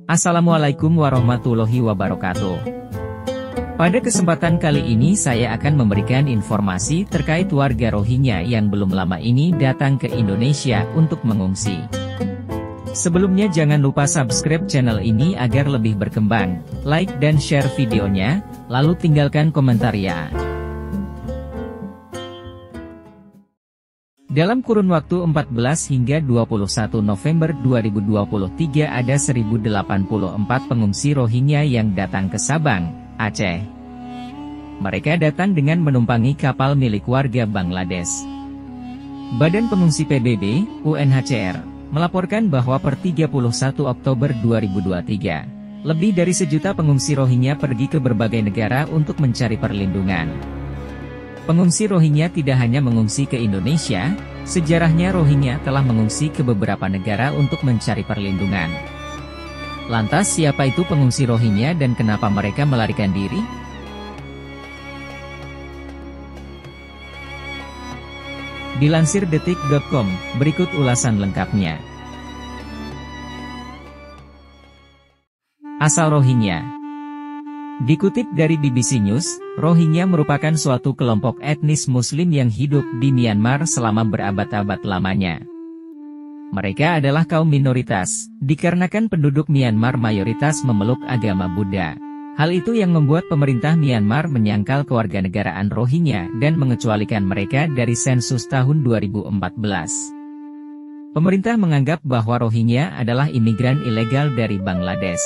Assalamualaikum warahmatullahi wabarakatuh. Pada kesempatan kali ini saya akan memberikan informasi terkait warga Rohingya yang belum lama ini datang ke Indonesia untuk mengungsi. Sebelumnya jangan lupa subscribe channel ini agar lebih berkembang, like dan share videonya, lalu tinggalkan komentar ya. Dalam kurun waktu 14 hingga 21 November 2023 ada 1084 pengungsi Rohingya yang datang ke Sabang, Aceh. Mereka datang dengan menumpangi kapal milik warga Bangladesh. Badan Pengungsi PBB, UNHCR, melaporkan bahwa per 31 Oktober 2023, lebih dari 1 juta pengungsi Rohingya pergi ke berbagai negara untuk mencari perlindungan. Pengungsi Rohingya tidak hanya mengungsi ke Indonesia, sejarahnya Rohingya telah mengungsi ke beberapa negara untuk mencari perlindungan. Lantas siapa itu pengungsi Rohingya dan kenapa mereka melarikan diri? Dilansir detik.com, berikut ulasan lengkapnya. Asal Rohingya. Dikutip dari BBC News, Rohingya merupakan suatu kelompok etnis Muslim yang hidup di Myanmar selama berabad-abad lamanya. Mereka adalah kaum minoritas, dikarenakan penduduk Myanmar mayoritas memeluk agama Buddha. Hal itu yang membuat pemerintah Myanmar menyangkal kewarganegaraan Rohingya dan mengecualikan mereka dari sensus tahun 2014. Pemerintah menganggap bahwa Rohingya adalah imigran ilegal dari Bangladesh.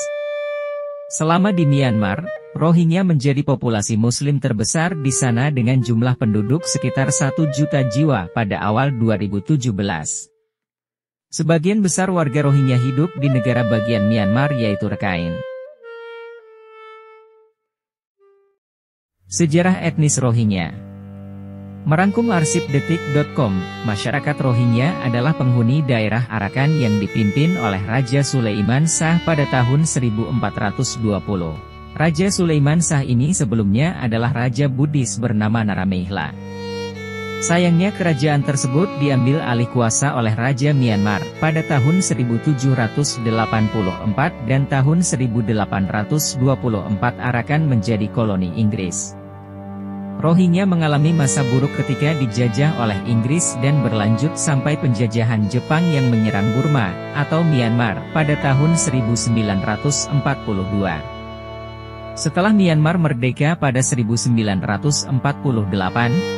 Selama di Myanmar, Rohingya menjadi populasi Muslim terbesar di sana dengan jumlah penduduk sekitar 1 juta jiwa pada awal 2017. Sebagian besar warga Rohingya hidup di negara bagian Myanmar yaitu Rakhine. Sejarah etnis Rohingya. Merangkum arsip detik.com, masyarakat Rohingya adalah penghuni daerah Arakan yang dipimpin oleh Raja Sulaiman Shah pada tahun 1420. Raja Sulaiman Shah ini sebelumnya adalah Raja Buddhis bernama Naramehla. Sayangnya kerajaan tersebut diambil alih kuasa oleh Raja Myanmar pada tahun 1784 dan tahun 1824 Arakan menjadi koloni Inggris. Rohingya mengalami masa buruk ketika dijajah oleh Inggris dan berlanjut sampai penjajahan Jepang yang menyerang Burma, atau Myanmar, pada tahun 1942. Setelah Myanmar merdeka pada 1948,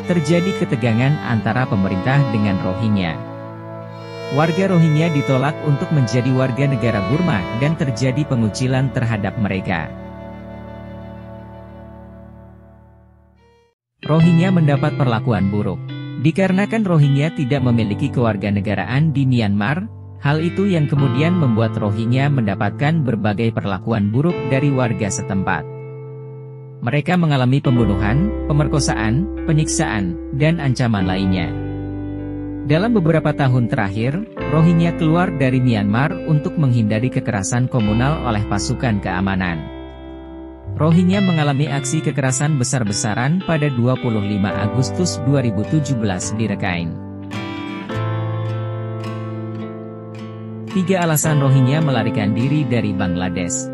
terjadi ketegangan antara pemerintah dengan Rohingya. Warga Rohingya ditolak untuk menjadi warga negara Burma dan terjadi pengucilan terhadap mereka. Rohingya mendapat perlakuan buruk. Dikarenakan Rohingya tidak memiliki kewarganegaraan di Myanmar, hal itu yang kemudian membuat Rohingya mendapatkan berbagai perlakuan buruk dari warga setempat. Mereka mengalami pembunuhan, pemerkosaan, penyiksaan, dan ancaman lainnya. Dalam beberapa tahun terakhir, Rohingya keluar dari Myanmar untuk menghindari kekerasan komunal oleh pasukan keamanan. Rohingya mengalami aksi kekerasan besar-besaran pada 25 Agustus 2017 di Rakhine. 3 alasan Rohingya melarikan diri dari Bangladesh.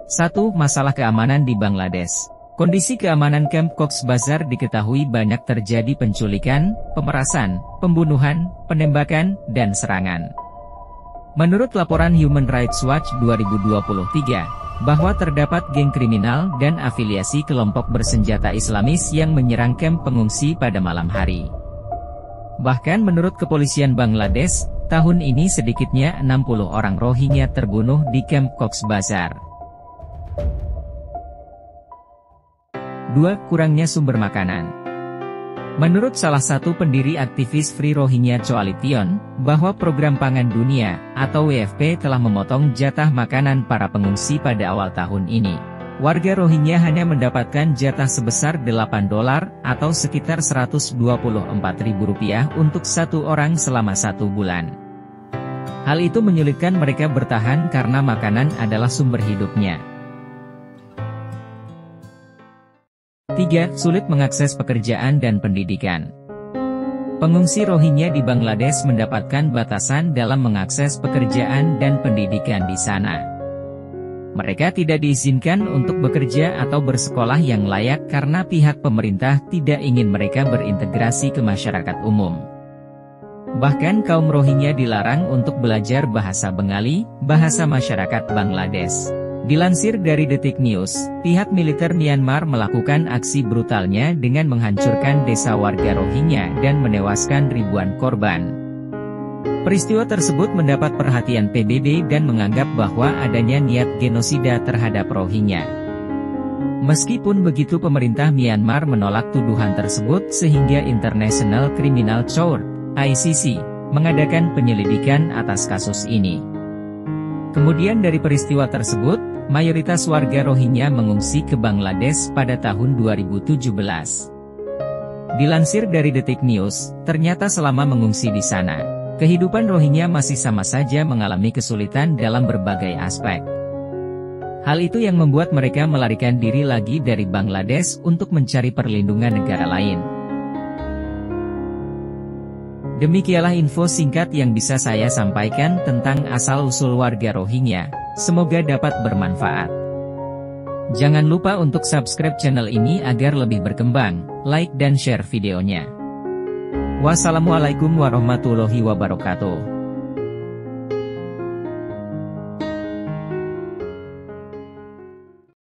1. Masalah keamanan di Bangladesh. Kondisi keamanan Camp Cox's Bazar diketahui banyak terjadi penculikan, pemerasan, pembunuhan, penembakan, dan serangan. Menurut laporan Human Rights Watch 2023, bahwa terdapat geng kriminal dan afiliasi kelompok bersenjata Islamis yang menyerang kamp pengungsi pada malam hari. Bahkan menurut kepolisian Bangladesh, tahun ini sedikitnya 60 orang Rohingya terbunuh di Camp Cox's Bazar. 2. Kurangnya sumber makanan. Menurut salah satu pendiri aktivis Free Rohingya Coalition, bahwa Program Pangan Dunia, atau WFP telah memotong jatah makanan para pengungsi pada awal tahun ini. Warga Rohingya hanya mendapatkan jatah sebesar $8 atau sekitar Rp124.000 untuk 1 orang selama 1 bulan. Hal itu menyulitkan mereka bertahan karena makanan adalah sumber hidupnya. 3. Sulit mengakses pekerjaan dan pendidikan. Pengungsi Rohingya di Bangladesh mendapatkan batasan dalam mengakses pekerjaan dan pendidikan di sana. Mereka tidak diizinkan untuk bekerja atau bersekolah yang layak karena pihak pemerintah tidak ingin mereka berintegrasi ke masyarakat umum. Bahkan kaum Rohingya dilarang untuk belajar bahasa Bengali, bahasa masyarakat Bangladesh. Dilansir dari Detik News, pihak militer Myanmar melakukan aksi brutalnya dengan menghancurkan desa warga Rohingya dan menewaskan ribuan korban. Peristiwa tersebut mendapat perhatian PBB dan menganggap bahwa adanya niat genosida terhadap Rohingya. Meskipun begitu, pemerintah Myanmar menolak tuduhan tersebut sehingga International Criminal Court (ICC) mengadakan penyelidikan atas kasus ini. Kemudian dari peristiwa tersebut, mayoritas warga Rohingya mengungsi ke Bangladesh pada tahun 2017. Dilansir dari Detik News, ternyata selama mengungsi di sana, kehidupan Rohingya masih sama saja mengalami kesulitan dalam berbagai aspek. Hal itu yang membuat mereka melarikan diri lagi dari Bangladesh untuk mencari perlindungan negara lain. Demikianlah info singkat yang bisa saya sampaikan tentang asal-usul warga Rohingya. Semoga dapat bermanfaat. Jangan lupa untuk subscribe channel ini agar lebih berkembang, like dan share videonya. Wassalamualaikum warahmatullahi wabarakatuh.